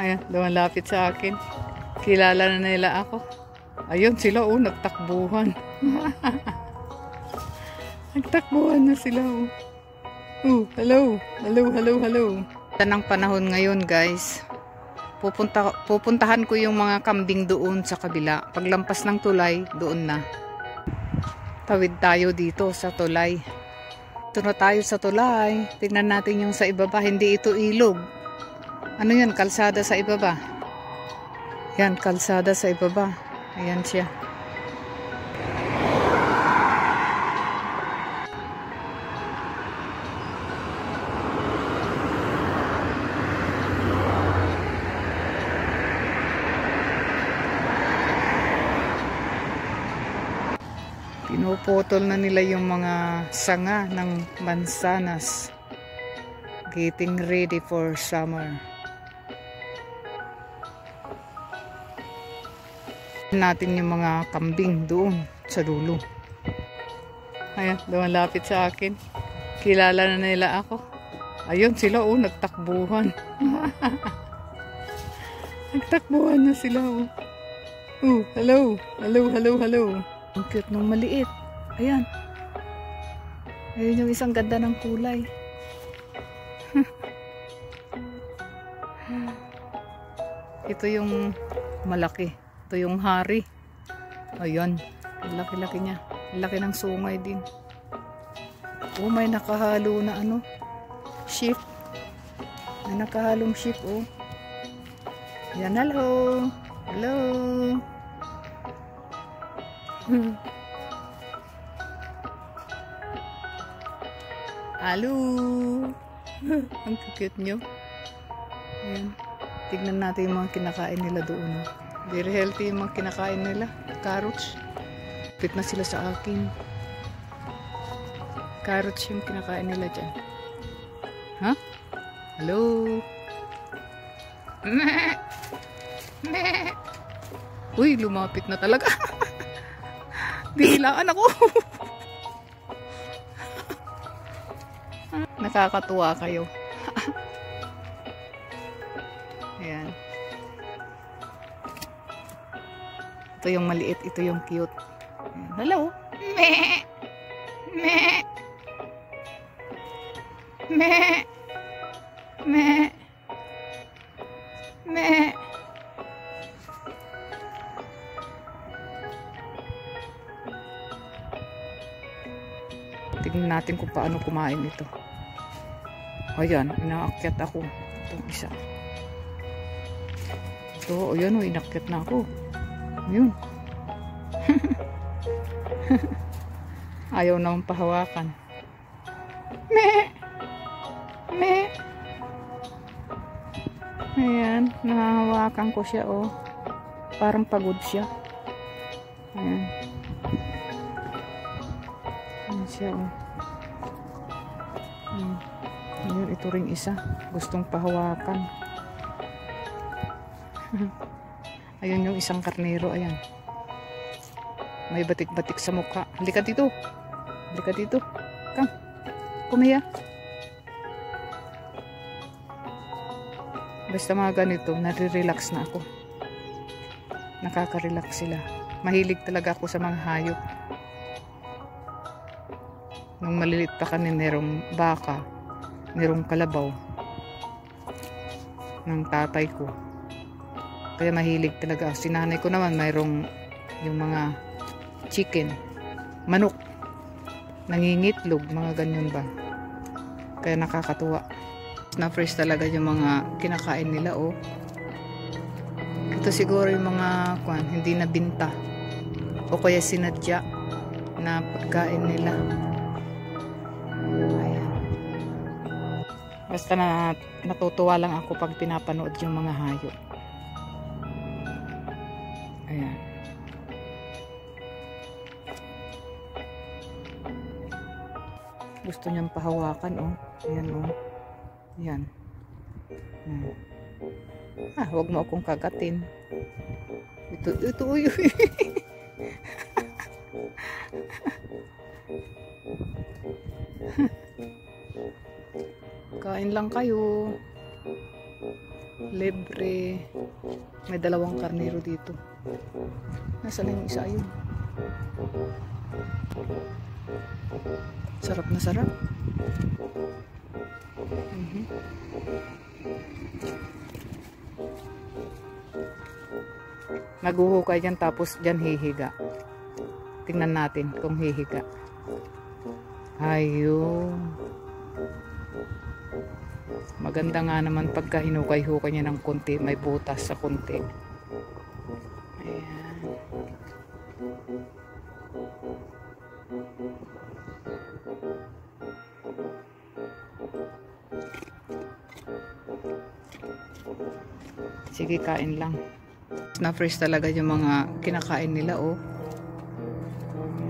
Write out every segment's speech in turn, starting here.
Ayan, lumalapit sa akin. Kilala na nila ako. Ayun sila, oh, nagtakbuhan. Nagtakbuhan na sila, oh. Oh, hello. Hello, hello, hello. Tanang panahon ngayon, guys. Pupuntahan ko yung mga kambing doon sa kabila. Paglampas ng tulay, doon na. Tawid tayo dito sa tulay. Ito na tayo sa tulay. Tingnan natin yung sa ibaba. Hindi ito ilog. Ano yan? Kalsada sa ibaba. Yan, kalsada sa ibaba. Ayan siya. Pinuputol na nila yung mga sanga ng mansanas. Getting ready for summer. Natin yung mga kambing doon sa dulo. Ayan, lumalapit sa akin. Kilala na nila ako. Ayun sila, oh, nagtakbuhan. Nagtakbuhan na sila, oh. Oh, hello. Hello, hello, hello. Ang cute nung maliit. Ayan. Ayun yung isang ganda ng kulay. Ito yung malaki. Ito yung hari. Ayan. Ang laki-laki niya. Ang laki ng sungay din. Oh, may nakahalo na ano. Sheep. May nakahalong sheep, oh. Ayan, hello. Hello. Hello. Ang cute nyo. Ayan. Tignan natin yung mga kinakain nila doon. Very healthy yung mga kinakain nila. Carrots. Fit na sila sa akin. Carrots yung kinakain nila dyan. Ha? Huh? Hello. Uy, lumapit na talaga. Bilaan ako. Nakakatuwa kayo. Ayan. Ito yung maliit, ito yung cute. Ayan. Hello. Meh. Meh. Meh. Meh. Meh. Tingnan natin kung paano kumain ito. Ayan, inaakyat ako. Itong isa. Ito, ayan o, inakyat na ako. Ayun. Ayaw naman pahawakan. Meh! Meh! Ayan, nahahawakan ko siya, oh. Parang pagod siya. Ayan. Ayan siya, oh. Ayan. Ayan, ito ring isa. Gustong pahawakan. Ayun yung isang karnero, ayan. May batik-batik sa mukha. Halika dito. Halika dito. Come. Come here. Basta mga ganito, nare-relax na ako. Nakaka-relax sila. Mahilig talaga ako sa mga hayop. Nung malilit pa kami, merong baka, merong kalabaw ng tatay ko. Kaya mahilig talaga. Sinanay ko naman mayroong yung mga chicken, manok, nangingitlog, mga ganyan ba. Kaya nakakatuwa. Na-fresh talaga yung mga kinakain nila, oh. Ito siguro yung mga hindi na binta o kaya sinadya na pagkain nila. Ayan. Basta natutuwa lang ako pag pinapanood yung mga hayop. Ayan. Gusto niyang pahawakan, oh. Ayan, oh. Ayan. Huwag mo akong kagatin. Ito, uy. Kain lang kayo. Libre. May dalawang karnero dito. Nasaan na yung isa? Ayun. Sarap na sarap. Naguhukay dyan tapos dyan hihiga. Tingnan natin kung hihiga. Ayun. Maganda nga naman pagka hinukay-hukay niya ng konti, may butas sa konti. Ayan. Sige, kain lang. Na-fresh talaga yung mga kinakain nila, oh.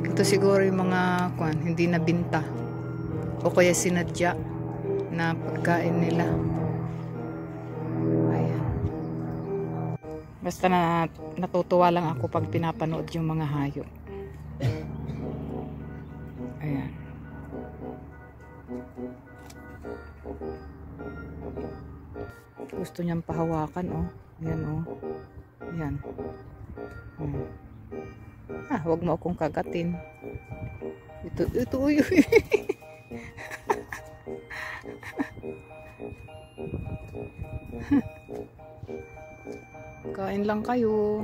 Ito siguro yung mga hindi nabinta o kaya sinadya na pagkain nila. Ayan. Basta natutuwa lang ako pag pinapanood yung mga hayop. Ayan. Gusto niyang pahawakan, oh. Ayan, oh. Ayan. Huwag mo akong kagatin. Ito, uy. Kain lang kayo.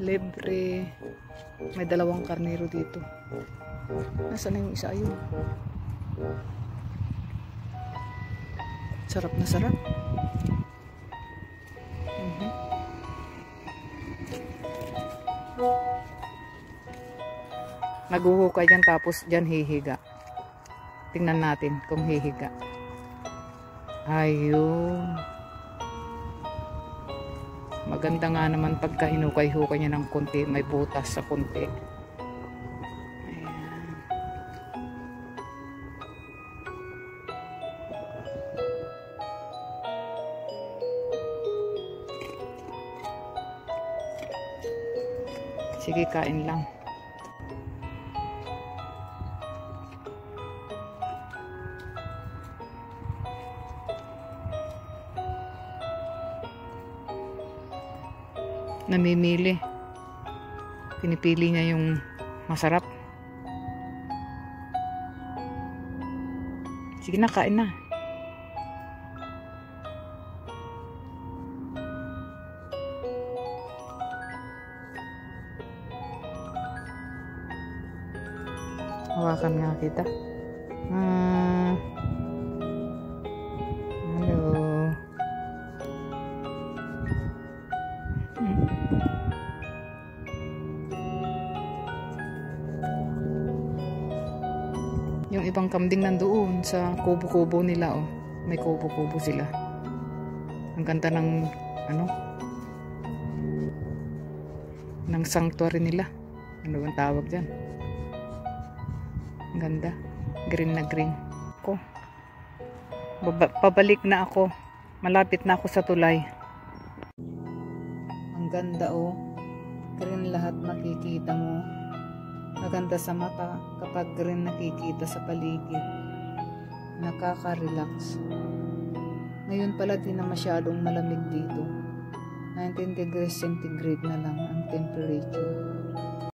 Libre. May dalawang karnero dito. Nasaan na yung isa? Ayun. Sarap na sarap. Naguhukay dyan tapos dyan hihiga. Tingnan natin kung hihiga. Ayun. Maganda nga naman pagka hinukay-hukay niya ng konti, may butas sa konti. Ayan. Sige, kain lang. Namimili. Pinipili niya yung masarap. Sige na, kain na. Hawakan nga kita. Hello. Yung ibang kambing nandoon sa kubo-kubo nila, oh. May kubo-kubo sila. Ang ganda ng ng sanctuary nila. Ano bang tawag dyan? Ang ganda. Green na green. Ako. Pabalik na ako. Malapit na ako sa tulay. Ang ganda, oh. Green lahat makikita mo. Maganda sa mata kapag green nakikita sa paligid. Nakaka-relax. Ngayon pala di na masyadong malamig dito. 19 degrees centigrade na lang ang temperature.